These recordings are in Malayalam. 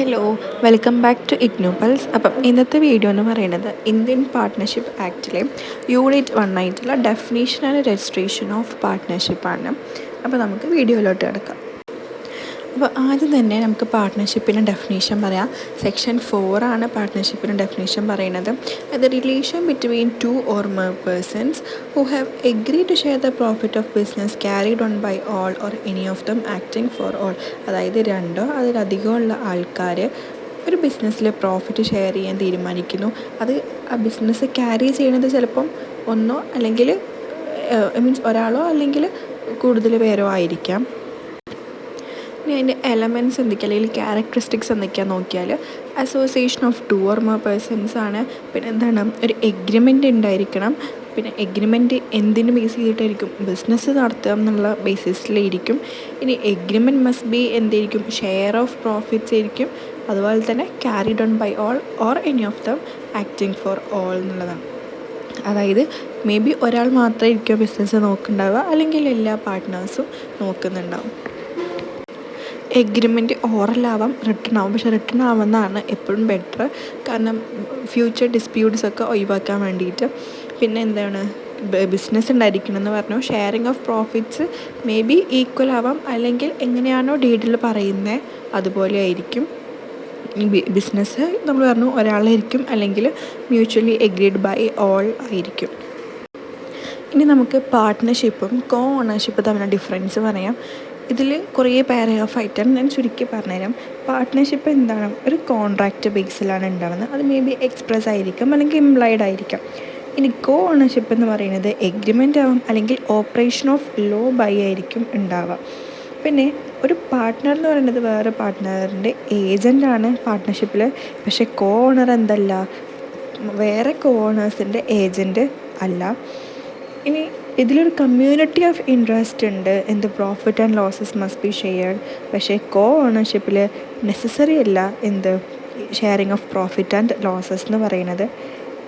Hello, welcome back to IGNOU pulse. അപ്പം ഇന്നത്തെ വീഡിയോ എന്ന് പറയുന്നത് ഇന്ത്യൻ പാർട്ട്ണർഷിപ്പ് ആക്ടിലെ യൂണിറ്റ് 1 ആയിട്ടുള്ള ഡെഫിനേഷൻ ആൻഡ് രജിസ്ട്രേഷൻ ഓഫ് പാർട്ട്ണർഷിപ്പാണ്. അപ്പോൾ നമുക്ക് വീഡിയോയിലോട്ട് കിടക്കാം. അപ്പോൾ ആദ്യം തന്നെ നമുക്ക് പാർട്ട്ണർഷിപ്പിൻ്റെ ഡെഫിനേഷൻ പറയാം. സെക്ഷൻ 4 ആണ് പാർട്ട്ണർഷിപ്പിൻ്റെ ഡെഫിനേഷൻ പറയുന്നത്. The relation between two or more persons who have agreed to share the profit of business carried on by all or any of them acting for all. അതായത് രണ്ടോ അതിലധികമുള്ള ആൾക്കാർ ഒരു ബിസിനസ്സിൽ പ്രോഫിറ്റ് ഷെയർ ചെയ്യാൻ തീരുമാനിക്കുന്നു. അത് ആ ബിസിനസ് ക്യാരി ചെയ്യുന്നത് ചിലപ്പം ഒന്നോ അല്ലെങ്കിൽ മീൻസ് ഒരാളോ അല്ലെങ്കിൽ കൂടുതൽ പേരോ ആയിരിക്കാം. ഇനി അതിൻ്റെ എലമെൻറ്റ്സ് എന്തൊക്കെയാണ് അല്ലെങ്കിൽ ക്യാരക്ടറിസ്റ്റിക്സ് എന്തൊക്കെയാണെന്ന് നോക്കിയാൽ association of two or more persons ആണ്. പിന്നെ എന്താണ്, ഒരു എഗ്രിമെൻ്റ് ഉണ്ടായിരിക്കണം. പിന്നെ എഗ്രിമെൻറ്റ് എന്തിന് ബേസ് ചെയ്തിട്ടായിരിക്കും? ബിസിനസ് നടത്തുക എന്നുള്ള ബേസിസിലായിരിക്കും. ഇനി എഗ്രിമെൻറ്റ് മസ്റ്റ് ബി എന്തായിരിക്കും? ഷെയർ ഓഫ് പ്രോഫിറ്റ്സ് ആയിരിക്കും. അതുപോലെ തന്നെ carried on by all or any of them acting for all എന്നുള്ളതാണ്. അതായത് മേ ബി ഒരാൾ മാത്രമായിരിക്കും ബിസിനസ് നോക്കുന്നുണ്ടാവുക, അല്ലെങ്കിൽ എല്ലാ പാർട്ട്നേഴ്സും നോക്കുന്നുണ്ടാവും. എഗ്രിമെൻറ്റ് ഓറലാവാം, റിട്ടൺ ആവും. പക്ഷേ റിട്ടൺ ആവുന്നതാണ് എപ്പോഴും ബെറ്റർ, കാരണം ഫ്യൂച്ചർ ഡിസ്പ്യൂട്ട്സ് ഒക്കെ ഒഴിവാക്കാൻ വേണ്ടിയിട്ട്. പിന്നെ എന്താണ്, ബിസിനസ് ഉണ്ടായിരിക്കണമെന്ന് പറഞ്ഞു. Sharing of profits may be equal ആവാം, അല്ലെങ്കിൽ എങ്ങനെയാണോ ഡീഡിൽ പറയുന്നത് അതുപോലെ ആയിരിക്കും. ഈ ബിസിനസ് നമ്മൾ പറഞ്ഞു ഒരാളായിരിക്കും, അല്ലെങ്കിൽ മ്യൂച്വലി എഗ്രീഡ് ബൈ ഓൾ ആയിരിക്കും. ഇനി നമുക്ക് പാർട്ട്ണർഷിപ്പും കോ ഓണർഷിപ്പും തമ്മിലുള്ള ഡിഫറൻസ് പറയാം. ഇതിൽ കുറേ പാരഗ്രാഫായിട്ടാണ്, ഞാൻ ചുരുക്കി പറഞ്ഞുതരാം. പാർട്ട്ണർഷിപ്പ് എന്താണ്? ഒരു കോൺട്രാക്റ്റ് ബേസിലാണ് ഉണ്ടാകുന്നത്. അത് മേ ബി എക്സ്പ്രസ് ആയിരിക്കും, അല്ലെങ്കിൽ ഇംപ്ലൈഡ് ആയിരിക്കാം. ഇനി കോ ഓണർഷിപ്പ് എന്ന് പറയുന്നത് എഗ്രിമെൻ്റ് ആവും, അല്ലെങ്കിൽ ഓപ്പറേഷൻ ഓഫ് ലോ ബൈ ആയിരിക്കും ഉണ്ടാവുക. പിന്നെ ഒരു പാർട്ട്ണർ എന്ന് പറയുന്നത് വേറെ പാർട്ട്ണറിൻ്റെ ഏജൻ്റാണ് പാർട്ട്ണർഷിപ്പിൽ. പക്ഷേ കോ ഓണർ എന്തല്ല, വേറെ കോ ഓണേഴ്സിൻ്റെ ഏജൻറ്റ് അല്ല. ഇനി ഇതിലൊരു കമ്മ്യൂണിറ്റി ഓഫ് ഇൻട്രസ്റ്റ് ഉണ്ട്. എന്ത് profit and losses must be shared. പക്ഷേ കോ ഓണർഷിപ്പിൽ നെസസറി അല്ല എന്ത് sharing of profit and losses എന്ന് പറയുന്നത്.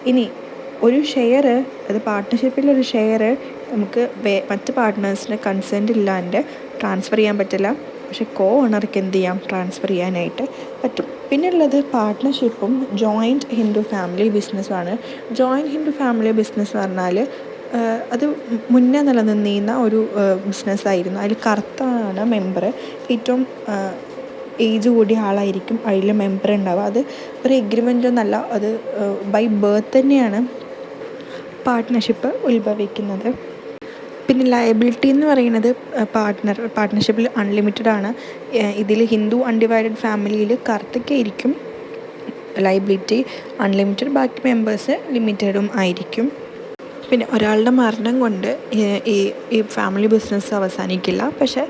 ഇനി ഒരു ഷെയർ, അത് പാർട്ട്ണർഷിപ്പിലൊരു ഷെയർ നമുക്ക് മറ്റ് പാർട്ട്നേഴ്സിൻ്റെ കൺസെൻറ്റ് ഇല്ലാണ്ട് ട്രാൻസ്ഫർ ചെയ്യാൻ പറ്റില്ല. പക്ഷേ കോ ഓണർക്ക് എന്ത് ചെയ്യാം? ട്രാൻസ്ഫർ ചെയ്യാനായിട്ട് പറ്റും. പിന്നെ ഉള്ളത് പാർട്ട്ണർഷിപ്പും ജോയിൻറ്റ് ഹിന്ദു ഫാമിലി ബിസിനസ്സുമാണ്. ജോയിൻറ്റ് ഹിന്ദു ഫാമിലി ബിസിനസ് പറഞ്ഞാൽ അത് മുന്നേ നിലനിന്നിരുന്ന ഒരു ബിസിനസ്സായിരുന്നു. അതിൽ കറുത്താണ് മെമ്പർ, ഏറ്റവും ഏജ് കൂടിയ ആളായിരിക്കും അതിൽ മെമ്പർ ഉണ്ടാവുക. അത് ഒരു എഗ്രിമെൻ്റൊന്നല്ല, അത് ബൈ ബർത്ത് തന്നെയാണ് പാർട്ട്ണർഷിപ്പ് ഉത്ഭവിക്കുന്നത്. പിന്നെ ലയബിലിറ്റി എന്ന് പറയുന്നത് പാർട്ട്ണർഷിപ്പിൽ അൺലിമിറ്റഡ് ആണ്. ഇതിൽ ഹിന്ദു അൺഡിവൈഡഡ് ഫാമിലിയിൽ കറുത്തൊക്കെ ലയബിലിറ്റി അൺലിമിറ്റഡ്, ബാക്കി മെമ്പേഴ്സ് ലിമിറ്റഡും ആയിരിക്കും. പിന്നെ ഒരാളുടെ മരണം കൊണ്ട് ഈ ഫാമിലി ബിസിനസ് അവസാനിക്കില്ല. പക്ഷേ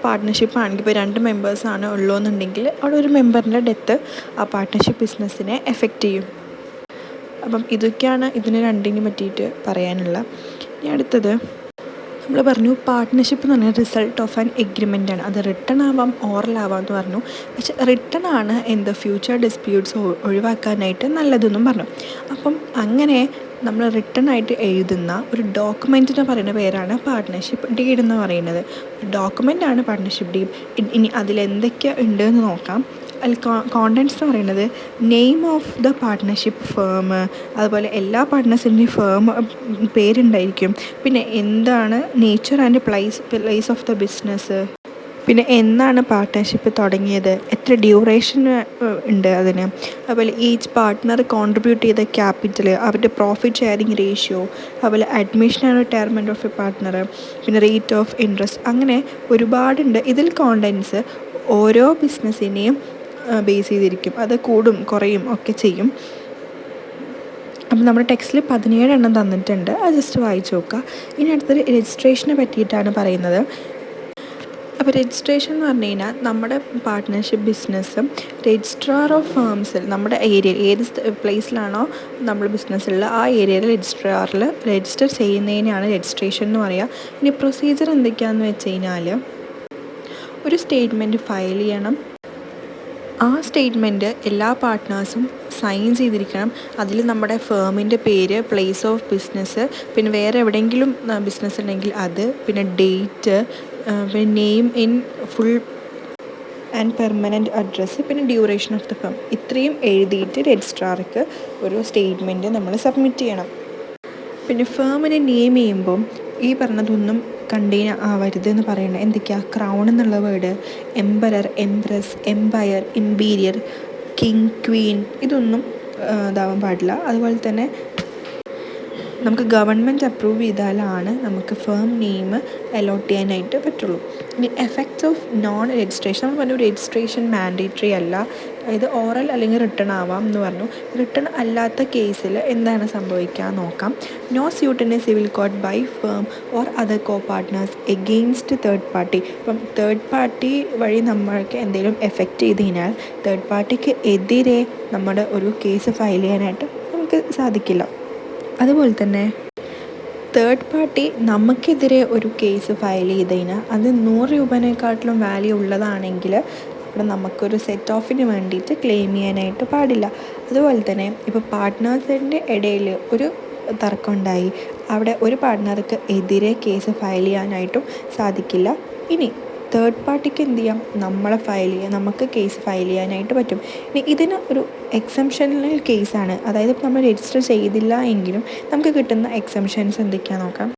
പാർട്ട്ണർഷിപ്പ് ആണെങ്കിൽ ഇപ്പോൾ 2 മെമ്പേഴ്സാണ് ഉള്ളൂന്നുണ്ടെങ്കിൽ അവിടെ ഒരു മെമ്പറിൻ്റെ ഡെത്ത് ആ പാർട്ട്ണർഷിപ്പ് ബിസിനസ്സിനെ എഫക്റ്റ് ചെയ്യും. അപ്പം ഇതൊക്കെയാണ് ഇതിന് രണ്ടിനും പറ്റിയിട്ട് പറയാനുള്ള. ഇനി അടുത്തത് നമ്മൾ പറഞ്ഞു പാർട്ട്ണർഷിപ്പ് എന്ന് പറഞ്ഞാൽ റിസൾട്ട് ഓഫ് ആൻ എഗ്രിമെൻ്റ് ആണ്. അത് റിട്ടൺ ആവാം, ഓറൽ ആവാം എന്ന് പറഞ്ഞു. പക്ഷെ റിട്ടൺ ആണ് ഫ്യൂച്ചർ ഡിസ്പ്യൂട്ട്സ് ഒഴിവാക്കാനായിട്ട് നല്ലതെന്നും പറഞ്ഞു. അപ്പം അങ്ങനെ നമ്മൾ റിട്ടൺ ആയിട്ട് എഴുതുന്ന ഒരു ഡോക്യുമെൻറ്റിന് പറയുന്ന പേരാണ് പാർട്ട്ണർഷിപ്പ് ഡീഡ് എന്ന് പറയുന്നത്. ഡോക്യുമെൻ്റാണ് പാർട്ട്ണർഷിപ്പ് ഡീഡ്. ഇനി അതിലെന്തൊക്കെ ഉണ്ട് എന്ന് നോക്കാം. അതിൽ കോണ്ടൻറ്റ്സ് എന്ന് പറയുന്നത് name of the partnership firm, അതുപോലെ എല്ലാ പാർട്ട്നേഴ്സിൻ്റെയും ഫേം പേരുണ്ടായിരിക്കും. പിന്നെ എന്താണ് nature and place of the business, പിന്നെ എന്നാണ് പാർട്ട്ണർഷിപ്പ് തുടങ്ങിയത്, എത്ര ഡ്യൂറേഷൻ ഉണ്ട് അതിന്, അതുപോലെ ഈച്ച് പാർട്ട്ണർ കോൺട്രിബ്യൂട്ട് ചെയ്ത ക്യാപിറ്റൽ, അവരുടെ പ്രോഫിറ്റ് ഷെയറിങ് റേഷ്യോ, അതുപോലെ admission and retirement of A partner, പിന്നെ റേറ്റ് ഓഫ് ഇൻട്രസ്റ്റ്, അങ്ങനെ ഒരുപാടുണ്ട്. ഇതിൽ കോണ്ടൻറ്റ്സ് ഓരോ ബിസിനസ്സിനെയും ബേസ് ചെയ്തിരിക്കും. അത് കൂടും കുറയും ഒക്കെ ചെയ്യും. അപ്പം നമ്മുടെ ടെക്സ്റ്റിൽ 17 എണ്ണം തന്നിട്ടുണ്ട്, അത് ജസ്റ്റ് വായിച്ച് നോക്കുക. ഇനി അടുത്തൊരു രജിസ്ട്രേഷനെ പറ്റിയിട്ടാണ് പറയുന്നത്. അപ്പോൾ രജിസ്ട്രേഷൻ എന്ന് പറഞ്ഞു കഴിഞ്ഞാൽ നമ്മുടെ പാർട്ട്ണർഷിപ്പ് ബിസിനസ് രജിസ്ട്രാർ ഓഫ് ഫേംസിൽ, നമ്മുടെ ഏരിയ ഏത് പ്ലേസിലാണോ നമ്മൾ ബിസിനസ്സുള്ള ആ ഏരിയയിൽ രജിസ്ട്രാറിൽ രജിസ്റ്റർ ചെയ്യുന്നതിനാണ് രജിസ്ട്രേഷൻ എന്ന് പറയുക. ഇനി പ്രൊസീജിയർ എന്തൊക്കെയാണെന്ന് വെച്ച് കഴിഞ്ഞാൽ ഒരു സ്റ്റേറ്റ്മെൻറ്റ് ഫയൽ ചെയ്യണം. ആ സ്റ്റേറ്റ്മെൻറ്റ് എല്ലാ പാർട്ട്നേഴ്സും സൈൻ ചെയ്തിരിക്കണം. അതിൽ നമ്മുടെ ഫേമിൻ്റെ പേര്, പ്ലേസ് ഓഫ് ബിസിനസ്, പിന്നെ വേറെ എവിടെയെങ്കിലും ബിസിനസ് ഉണ്ടെങ്കിൽ അത്, പിന്നെ ഡേറ്റ്, പിന്നെ name in full and permanent address, പിന്നെ ഡ്യൂറേഷൻ ഓഫ് ദ ഫേം, ഇത്രയും എഴുതിയിട്ട് രജിസ്ട്രാർക്ക് ഒരു സ്റ്റേറ്റ്മെൻറ്റ് നമ്മൾ സബ്മിറ്റ് ചെയ്യണം. പിന്നെ ഫേമിനെ നെയിം ചെയ്യുമ്പം ഈ പറഞ്ഞതൊന്നും കണ്ടെയ്ൻ ആവരുത് എന്ന് പറയുന്നത് എന്തൊക്കെയാണ്? ക്രൗൺ എന്നുള്ള word, emperor, empress, empire, imperial, king, queen, ഇതൊന്നും ഇതാവാൻ പാടില്ല. അതുപോലെ തന്നെ നമുക്ക് ഗവൺമെൻറ് അപ്രൂവ് ചെയ്താലാണ് നമുക്ക് ഫേം നെയിം അലോട്ട് ചെയ്യാനായിട്ട് പറ്റുള്ളൂ. ഇനി എഫക്ട്സ് ഓഫ് നോൺ രജിസ്ട്രേഷൻ, നമ്മൾ പറഞ്ഞു രജിസ്ട്രേഷൻ മാൻഡേറ്ററി അല്ല, ഇത് ഓറൽ അല്ലെങ്കിൽ റിട്ടേൺ ആവാം എന്ന് പറഞ്ഞു. റിട്ടേൺ അല്ലാത്ത കേസിൽ എന്താണ് സംഭവിക്കുക നോക്കാം. No suit in a civil court by firm or other co partners against third party. ഇപ്പം തേർഡ് പാർട്ടി വഴി നമ്മൾക്ക് എന്തെങ്കിലും എഫക്റ്റ് ചെയ്ത് കഴിഞ്ഞാൽ തേർഡ് പാർട്ടിക്ക് എതിരെ നമ്മുടെ ഒരു കേസ് ഫയൽ ചെയ്യാനായിട്ട് നമുക്ക് സാധിക്കില്ല. അതുപോലെ തന്നെ തേർഡ് പാർട്ടി നമുക്കെതിരെ ഒരു കേസ് ഫയൽ ചെയ്ത് കഴിഞ്ഞാൽ അത് 100 രൂപേനെക്കാട്ടിലും വാല്യൂ ഉള്ളതാണെങ്കിൽ അവിടെ നമുക്കൊരു സെറ്റ് ഓഫിന് വേണ്ടിയിട്ട് ക്ലെയിം ചെയ്യാനായിട്ട് പാടില്ല. അതുപോലെ തന്നെ ഇപ്പോൾ പാർട്ട്നേഴ്സിൻ്റെ ഇടയിൽ ഒരു തർക്കമുണ്ടായി, അവിടെ ഒരു പാർട്ട്ണർക്ക് എതിരെ കേസ് ഫയൽ ചെയ്യാനായിട്ടും സാധിക്കില്ല. ഇനി തേർഡ് പാർട്ടിക്ക് എന്ത് ചെയ്യാം? നമുക്ക് കേസ് ഫയൽ ചെയ്യാനായിട്ട് പറ്റും. ഇനി ഇതിന് ഒരു എക്സംഷണൽ കേസാണ്, അതായത് നമ്മൾ രജിസ്റ്റർ ചെയ്തില്ല എങ്കിലും നമുക്ക് കിട്ടുന്ന എക്സംഷൻസ് എന്തൊക്കെയാണെന്ന് നോക്കാം.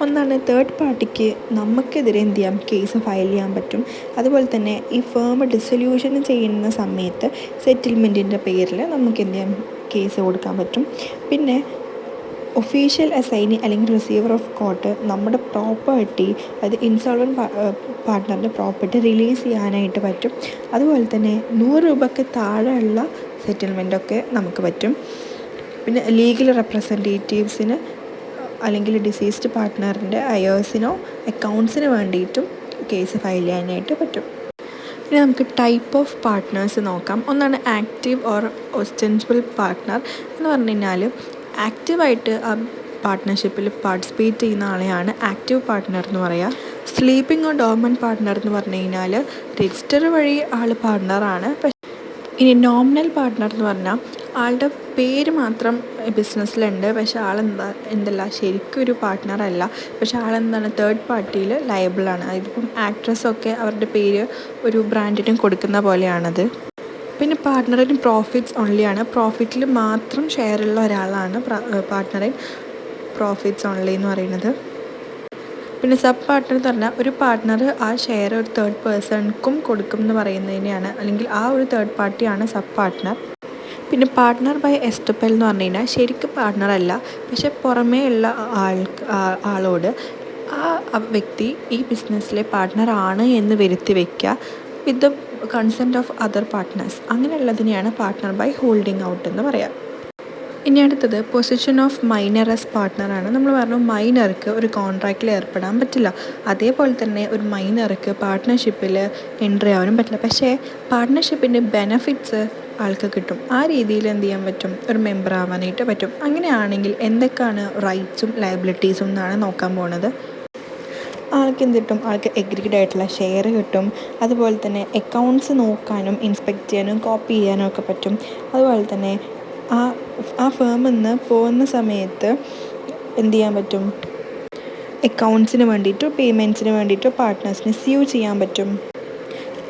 ഒന്നാണ്, തേർഡ് പാർട്ടിക്ക് നമുക്കെതിരെ എന്ത് ചെയ്യാം? കേസ് ഫയൽ ചെയ്യാൻ പറ്റും. അതുപോലെ തന്നെ ഈ ഫേം ഡിസൊല്യൂഷൻ ചെയ്യുന്ന സമയത്ത് സെറ്റിൽമെൻറ്റിൻ്റെ പേരിൽ നമുക്ക് എന്ത് ചെയ്യാം? കേസ് കൊടുക്കാൻ പറ്റും. പിന്നെ ഒഫീഷ്യൽ അസൈനി അല്ലെങ്കിൽ റിസീവർ ഓഫ് കോർട്ട് നമ്മുടെ പ്രോപ്പർട്ടി, അത് ഇൻസോൾവൻറ്റ് പാർട്ട്ണറിൻ്റെ പ്രോപ്പർട്ടി റിലീസ് ചെയ്യാനായിട്ട് പറ്റും. അതുപോലെ തന്നെ 100 രൂപയ്ക്ക് താഴെയുള്ള സെറ്റിൽമെൻറ്റൊക്കെ നമുക്ക് പറ്റും. പിന്നെ ലീഗൽ റെപ്രസെൻറ്റേറ്റീവ്സിന് അല്ലെങ്കിൽ ഡിസീസ്ഡ് പാർട്ട്ണറിൻ്റെ അയേഴ്സിനോ അക്കൗണ്ട്സിന് വേണ്ടിയിട്ടും കേസ് ഫയൽ ചെയ്യാനായിട്ട് പറ്റും. പിന്നെ നമുക്ക് ടൈപ്പ് ഓഫ് പാർട്ട്നേഴ്സ് നോക്കാം. ഒന്നാണ് ആക്റ്റീവ് ഓർ ഒസ്റ്റൻസിബിൾ പാർട്ട്ണർ എന്ന് പറഞ്ഞു കഴിഞ്ഞാൽ ആക്റ്റീവായിട്ട് ആ പാർട്ട്ണർഷിപ്പിൽ പാർട്ടിസിപ്പേറ്റ് ചെയ്യുന്ന ആളെയാണ് ആക്റ്റീവ് പാർട്ട്ണർ എന്ന് പറയുക. സ്ലീപ്പിംഗ് ഓർ ഡോർമൻറ്റ് പാർട്ട്ണർ എന്ന് പറഞ്ഞു കഴിഞ്ഞാൽ രജിസ്റ്റർ വഴി ആൾ പാർട്ട്ണറാണ്. ഇനി നോമിനൽ പാർട്ട്ണർ എന്ന് പറഞ്ഞാൽ ആളുടെ പേര് മാത്രം ബിസിനസ്സിലുണ്ട്, പക്ഷേ എന്തല്ല ശരിക്കും ഒരു പാർട്ട്ണറല്ല, പക്ഷേ ആളെന്താണ് തേർഡ് പാർട്ടിയിൽ ലയബിളാണ്. അതിപ്പം ആക്ട്രസ്സൊക്കെ അവരുടെ പേര് ഒരു ബ്രാൻഡിനും കൊടുക്കുന്ന പോലെയാണത്. പിന്നെ പാർട്ട്ണറിന് പ്രോഫിറ്റ്സ് ഓൺലിയാണ്, പ്രോഫിറ്റിൽ മാത്രം ഷെയറുള്ള ഒരാളാണ് പാർട്ട്ണറിൻ പ്രോഫിറ്റ്സ് ഓൺലി എന്ന് പറയുന്നത്. പിന്നെ സബ് പാർട്ട്ണർ എന്ന് പറഞ്ഞാൽ ഒരു പാർട്ട്ണർ ആ ഷെയർ ഒരു തേർഡ് പേഴ്സൺക്കും കൊടുക്കും എന്ന് പറയുന്നതിനെയാണ്, അല്ലെങ്കിൽ ആ ഒരു തേർഡ് പാർട്ടിയാണ് സബ് പാർട്ട്ണർ. പിന്നെ പാർട്ട്ണർ ബൈ എസ്റ്റപ്പൽ എന്ന് പറഞ്ഞു കഴിഞ്ഞാൽ ശരിക്കും പാർട്ട്ണറല്ല, പക്ഷെ പുറമേ ഉള്ള ആളോട് ആ വ്യക്തി ഈ ബിസിനസ്സിലെ പാർട്ട്ണറാണ് എന്ന് വരുത്തി വയ്ക്കുക with the consent of other partners. അങ്ങനെയുള്ളതിനെയാണ് പാർട്ട്ണർ ബൈ ഹോൾഡിംഗ് ഔട്ട് എന്ന് പറയാം. ഇനി അടുത്തത് പൊസിഷൻ ഓഫ് മൈനർ ആസ് പാർട്ട്ണറാണ്. നമ്മൾ പറഞ്ഞു മൈനർക്ക് ഒരു കോൺട്രാക്റ്റിൽ ഏർപ്പെടാൻ പറ്റില്ല, അതേപോലെ തന്നെ ഒരു മൈനർക്ക് പാർട്ട്ണർഷിപ്പിൽ എൻട്രി ആവാനും പറ്റില്ല. പക്ഷേ പാർട്ട്ണർഷിപ്പിൻ്റെ ബെനഫിറ്റ്സ് ആൾക്ക് കിട്ടും. ആ രീതിയിൽ എന്ത് ചെയ്യാൻ പറ്റും? ഒരു മെമ്പർ ആവാനായിട്ട് പറ്റും. അങ്ങനെയാണെങ്കിൽ എന്തൊക്കെയാണ് റൈറ്റ്സും ലയബിലിറ്റീസും എന്നാണ് നോക്കാൻ പോകുന്നത്. ആൾക്ക് എന്ത് കിട്ടും? ആൾക്ക് എഗ്രിഡ് ആയിട്ടുള്ള ഷെയർ കിട്ടും. അതുപോലെ തന്നെ അക്കൗണ്ട്സ് നോക്കാനും ഇൻസ്പെക്റ്റ് ചെയ്യാനും കോപ്പി ചെയ്യാനും ഒക്കെ പറ്റും. അതുപോലെ തന്നെ ആ ഫേമിൽ നിന്ന് പോകുന്ന സമയത്ത് എന്ത് ചെയ്യാൻ പറ്റും? അക്കൗണ്ട്സിന് വേണ്ടിയിട്ടോ പേയ്മെൻറ്റ്സിന് വേണ്ടിയിട്ടോ പാർട്ട്നേഴ്സിനെ സ്യൂ ചെയ്യാൻ പറ്റും.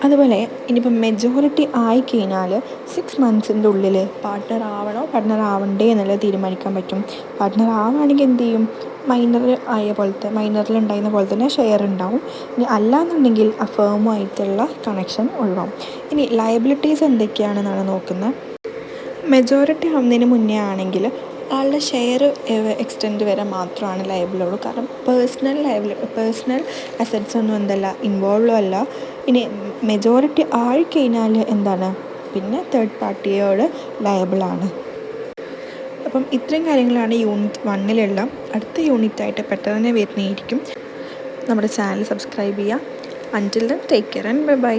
അതുപോലെ ഇനിയിപ്പോൾ മെജോറിറ്റി ആയിക്കഴിഞ്ഞാൽ 6 മന്ത്സിൻ്റെ ഉള്ളിൽ പാർട്ട്ണർ ആവണോ പാർട്ട്ണർ ആവണ്ടേ എന്നുള്ളത് തീരുമാനിക്കാൻ പറ്റും. പാർട്ട്ണർ ആവുകയാണെങ്കിൽ എന്ത് ചെയ്യും? മൈനറിലുണ്ടായിരുന്ന പോലെ തന്നെ ഷെയർ ഉണ്ടാവും. ഇനി അല്ലാന്നുണ്ടെങ്കിൽ ആ ഫേമുമായിട്ടുള്ള കണക്ഷൻ ഒഴിവാകും. ഇനി ലയബിലിറ്റീസ് എന്തൊക്കെയാണെന്നാണ് നോക്കുന്നത്. മെജോറിറ്റി ആവുന്നതിന് മുന്നേ ആണെങ്കിൽ ആളുടെ ഷെയർ എക്സ്റ്റെൻഡ് വരെ മാത്രമാണ് ലയബിളുള്ളൂ. കാരണം പേഴ്സണൽ അസറ്റ്സ് ഒന്നും എന്തല്ല ഇൻവോൾവ് അല്ല. ഇനി മെജോറിറ്റി ആയിക്കഴിഞ്ഞാൽ എന്താണ്? പിന്നെ തേർഡ് പാർട്ടിയോട് ലയബിളാണ്. അപ്പം ഇത്രയും കാര്യങ്ങളാണ് യൂണിറ്റ് 1 അടുത്ത യൂണിറ്റായിട്ട് പെട്ടെന്ന് തന്നെ വരുന്നതായിരിക്കും. നമ്മുടെ ചാനൽ സബ്സ്ക്രൈബ് ചെയ്യുക. Until then take care and by.